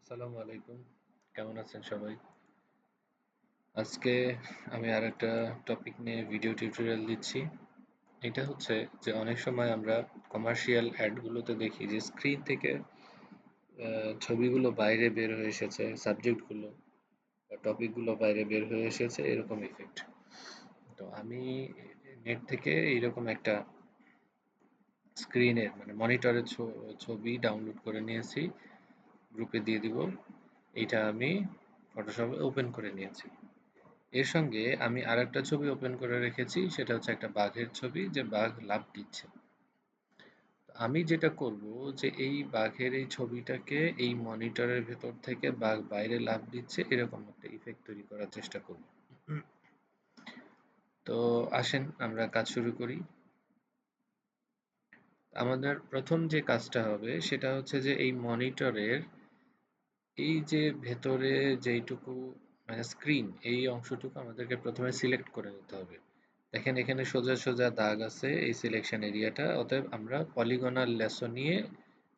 আসসালামু আলাইকুম। কেমন আছেন সবাই? আজকে আমি আরেকটা টপিক নিয়ে ভিডিও টিউটোরিয়াল দিচ্ছি। এটা হচ্ছে যে অনেক সময় আমরা কমার্শিয়াল অ্যাডগুলোতে দেখি যে স্ক্রিন থেকে ছবিগুলো বাইরে বের হয়ে এসেছে, সাবজেক্টগুলো বা টপিকগুলো বাইরে বের হয়ে এসেছে এরকম ইফেক্ট। তো আমি নেট থেকে এইরকম একটা স্ক্রিনের মানে মনিটরের ছবি ডাউনলোড করে নিয়েছি, গ্রুপে দিয়ে দিব। এইটা আমি ফটোশপে ওপেন করে নিয়েছি। এর সঙ্গে আমি আরেকটা ছবি ওপেন করে রেখেছি, সেটা হচ্ছে একটা বাঘের ছবি, যে বাঘ লাফ দিচ্ছে। তো আমি যেটা করব যে এই বাঘের এই ছবিটাকে এই মনিটরের ভেতর থেকে বাঘ বাইরে লাফ দিচ্ছে এরকম একটা ইফেক্ট তৈরি করার চেষ্টা করব। তো আসেন আমরা কাজ শুরু করি। আমাদের প্রথম যে কাজটা হবে সেটা হচ্ছে যে এই মনিটরের এই যে ভেতরে যেইটুকু মানে স্ক্রিন এই অংশটুকু আমাদেরকে প্রথমে সিলেক্ট করে নিতে হবে। দেখেন এখানে সোজা সোজা দাগ আছে এই সিলেকশন এরিয়াটা, অতএব আমরা পলিগনাল ল্যাসো নিয়ে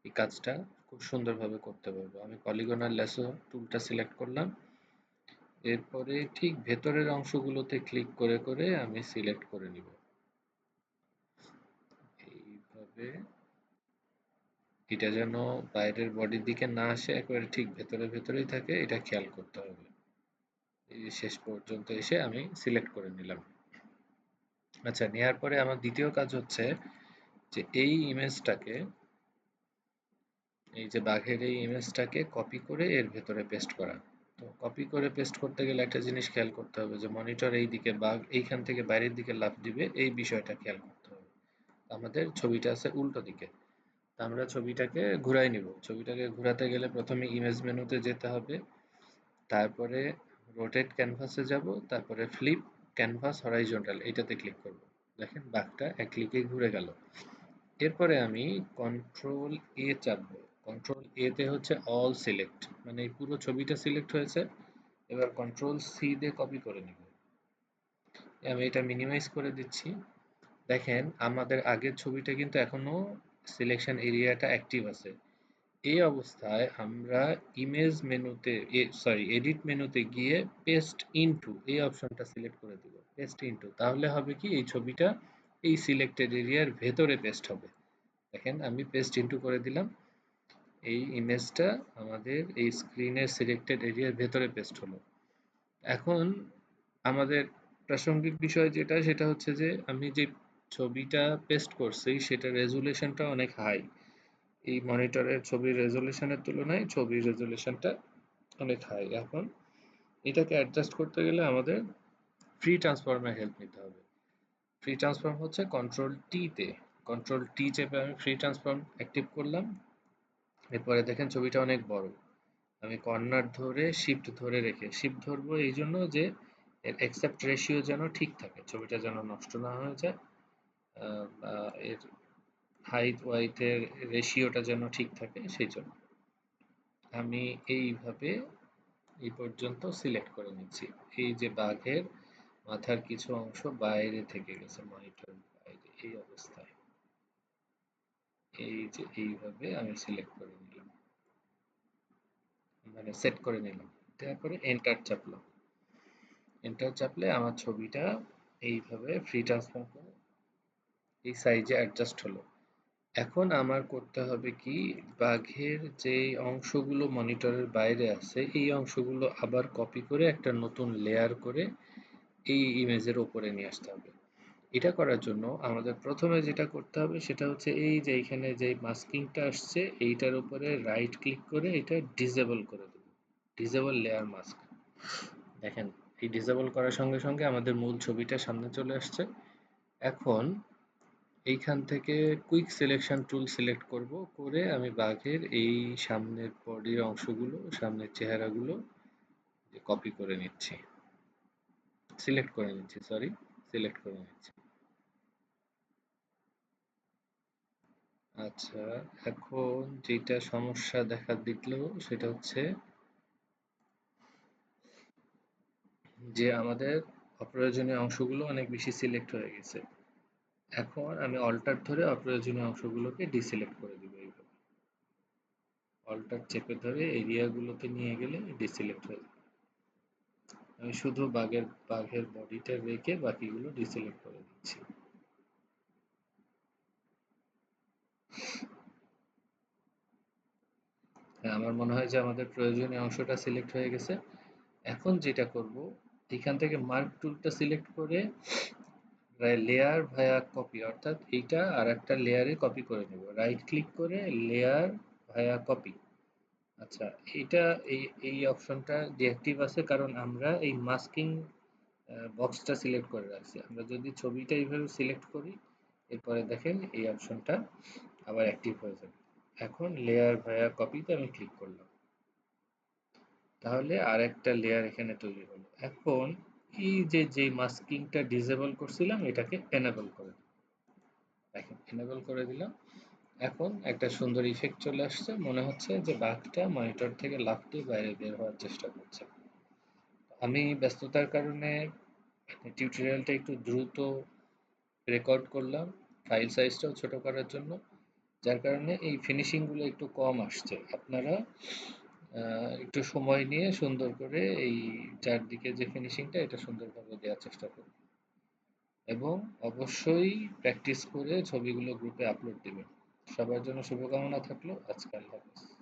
এই কাজটা খুব সুন্দরভাবে করতে পারবো। আমি পলিগনাল ল্যাসো টুলটা সিলেক্ট করলাম, এরপরে ঠিক ভেতরের অংশগুলোতে ক্লিক করে করে আমি সিলেক্ট করে নিব এইভাবে। এটা যেন বাইরের বডির দিকে না আসে, একেবারে ঠিক ভেতরে ভেতরেই থাকে, এটা খেয়াল করতে হবে। এই যে শেষ পর্যন্ত এসে আমি সিলেক্ট করে নিলাম। আচ্ছা, নেয়ার পরে আমার দ্বিতীয় কাজ হচ্ছে যে এই ইমেজটাকে, এই যে বাঘের এই ইমেজটাকে কপি করে এর ভেতরে পেস্ট করা। তো কপি করে পেস্ট করতে গেলে একটা জিনিস খেয়াল করতে হবে যে মনিটর এই দিকে, বাঘ এইখান থেকে বাইরের দিকে লাফ দিবে, এই বিষয়টা খেয়াল করতে হবে। আমাদের ছবিটা আছে উল্টো দিকে। তা আমরা ছবিটাকে ঘুরাই নিব। ছবিটাকে ঘোরাতে গেলে প্রথমে ইমেজ মেনুতে যেতে হবে, তারপরে রোটেট ক্যানভাসে যাব, তারপরে ফ্লিপ ক্যানভাস হরাইজন্টাল এটাতে ক্লিক করব। দেখেন বাঘটা এক ক্লিকে ঘুরে গেল। এরপরে আমি কন্ট্রোল এ চাপবো। কন্ট্রোল এ তে হচ্ছে অল সিলেক্ট, মানে এই পুরো ছবিটা সিলেক্ট হয়েছে। এবার কন্ট্রোল সি দিয়ে কপি করে নিব। আমি এটা মিনিমাইজ করে দিচ্ছি। দেখেন আমাদের আগের ছবিটা কিন্তু এখনো সিলেকশন এরিয়াটা অ্যাক্টিভ আছে। এই অবস্থায় আমরা ইমেজ মেনুতে, সরি এডিট মেনুতে গিয়ে পেস্ট ইনটু এই অপশনটা সিলেক্ট করে দিব। পেস্ট ইনটু, তাহলে হবে কি এই ছবিটা এই সিলেক্টেড এরিয়ার ভেতরে পেস্ট হবে। দেখেন আমি পেস্ট ইনটু করে দিলাম, এই ইমেজটা আমাদের এই স্ক্রিনের সিলেক্টেড এরিয়ার ভেতরে পেস্ট হলো। এখন আমাদের প্রাসঙ্গিক বিষয় যেটা, সেটা হচ্ছে যে আমি যে ছবিটা পেস্ট করছি সেটা রেজুলেশনটা অনেক হাই। এই মনিটরের ছবির রেজুলেশনের তুলনায় ছবির রেজুলেশনটা অনেক হাই। এখন এটাকে অ্যাডজাস্ট করতে গেলে আমাদের ফ্রি ট্রান্সফর্মের হেল্প নিতে হবে। ফ্রি ট্রান্সফর্ম হচ্ছে কন্ট্রোল টি তে, কন্ট্রোল টি চেপে আমি ফ্রি ট্রান্সফর্ম অ্যাক্টিভ করলাম। এরপরে দেখেন ছবিটা অনেক বড়। আমি কর্নার ধরে শিফট ধরে রেখে, শিফট ধরবো এই জন্য যে এর অ্যাকসেপ্ট রেশিও যেন ঠিক থাকে, ছবিটা যেন নষ্ট না হয়ে যায়। বা এর হাইট ওয়াইটের রেশিওটা যেন ঠিক থাকে সেই জন্য আমি এইভাবে এই পর্যন্ত সিলেক্ট করে নিচ্ছি। এই যে বাঘের মাথার কিছু অংশ বাইরে থেকে গেছে মনিটর বাইরে, এই অবস্থায় এই যে এইভাবে আমি সিলেক্ট করে নিলাম, মানে সেট করে নিলাম। তারপরে এন্টার চাপলাম। এন্টার চাপলে আমার ছবিটা এইভাবে ফ্রি ট্রান্সফর্ম করে এই সাইজে অ্যাডজাস্ট হলো। এখন আমার করতে হবে কি, বাঘের যে অংশগুলো মনিটরের বাইরে আছে এই অংশগুলো আবার কপি করে একটা নতুন লেয়ার করে এই ইমেজের ওপরে নিয়ে আসতে হবে। এটা করার জন্য আমাদের প্রথমে যেটা করতে হবে সেটা হচ্ছে এই যে এখানে যে মাস্কিংটা আসছে এইটার উপরে রাইট ক্লিক করে এটা ডিসেবল করে দেব। Disable layer mask. দেখেন এই ডিসেবল করার সঙ্গে সঙ্গে আমাদের মূল ছবিটা সামনে চলে আসছে। এখন এইখান থেকে কুইক সিলেকশন টুল সিলেক্ট করব, করে আমি বাঘের এই সামনের বডির অংশগুলো, সামনের চেহারাগুলো কপি করে নিচ্ছি, সিলেক্ট করে নিচ্ছি, সরি সিলেক্ট করে নিচ্ছি। আচ্ছা, এখন যেটা সমস্যা দেখা দিল সেটা হচ্ছে যে আমাদের অপ্রয়োজনীয় অংশগুলো অনেক বেশি সিলেক্ট হয়ে গেছে। এখন আমি অল্টার ধরে অপ্রয়োজনীয় অংশগুলোকে ডিসিলেক্ট করে দিব এইভাবে। অল্টার চেপে ধরে এরিয়াগুলোতে নিয়ে গেলে ডিসিলেক্ট হয়ে যাবে। আমি শুধু বাঘের বডিটা রেখে বাকিগুলো ডিসিলেক্ট করে দিচ্ছি। হ্যাঁ, আমার মনে হয় যে আমাদের প্রয়োজনীয় অংশটা সিলেক্ট হয়ে গেছে। এখন যেটা করব, এখান থেকে মার্ক টুলটা সিলেক্ট করে লেয়ার ভায়া কপি, অর্থাৎ এইটা আর একটা লেয়ারে কপি করে নেব। রাইট ক্লিক করে লেয়ার ভায়া কপি। আচ্ছা, এটা এই এই অপশনটা ডিঅ্যাক্টিভ আছে কারণ আমরা এই মাস্কিং বক্সটা সিলেক্ট করে রাখছি। আমরা যদি ছবিটা এইভাবে সিলেক্ট করি, এরপরে দেখেন এই অপশনটা আবার অ্যাক্টিভ হয়ে যাবে। এখন লেয়ার ভায়া কপিতে আমি ক্লিক করলাম, তাহলে আর একটা লেয়ার এখানে তৈরি হলো। এখন এই যে মাস্কিংটা ডিসেবল করছিলাম এটাকে এনেবল করে দিই। দেখেন এনেবল করে দিলাম। এখন একটা সুন্দর ইফেক্ট চলে আসছে, মনে হচ্ছে যে বাঘটা মনিটর থেকে লাফ দিয়ে বাইরে বের হওয়ার চেষ্টা করছে। আমি ব্যস্ততার কারণে টিউটোরিয়ালটা একটু দ্রুত রেকর্ড করলাম, ফাইল সাইজটাও ছোট করার জন্য, যার কারণে এই ফিনিশিংগুলো একটু কম আসছে। আপনারা একটু সময় নিয়ে সুন্দর করে এই চারদিকে যে ফিনিশিংটা এটা সুন্দরভাবে দেওয়ার চেষ্টা করুন এবং অবশ্যই প্র্যাকটিস করে ছবিগুলো গ্রুপে আপলোড দিবেন। সবার জন্য শুভকামনা থাকলো। আজকে আল্লাহ হাফেজ।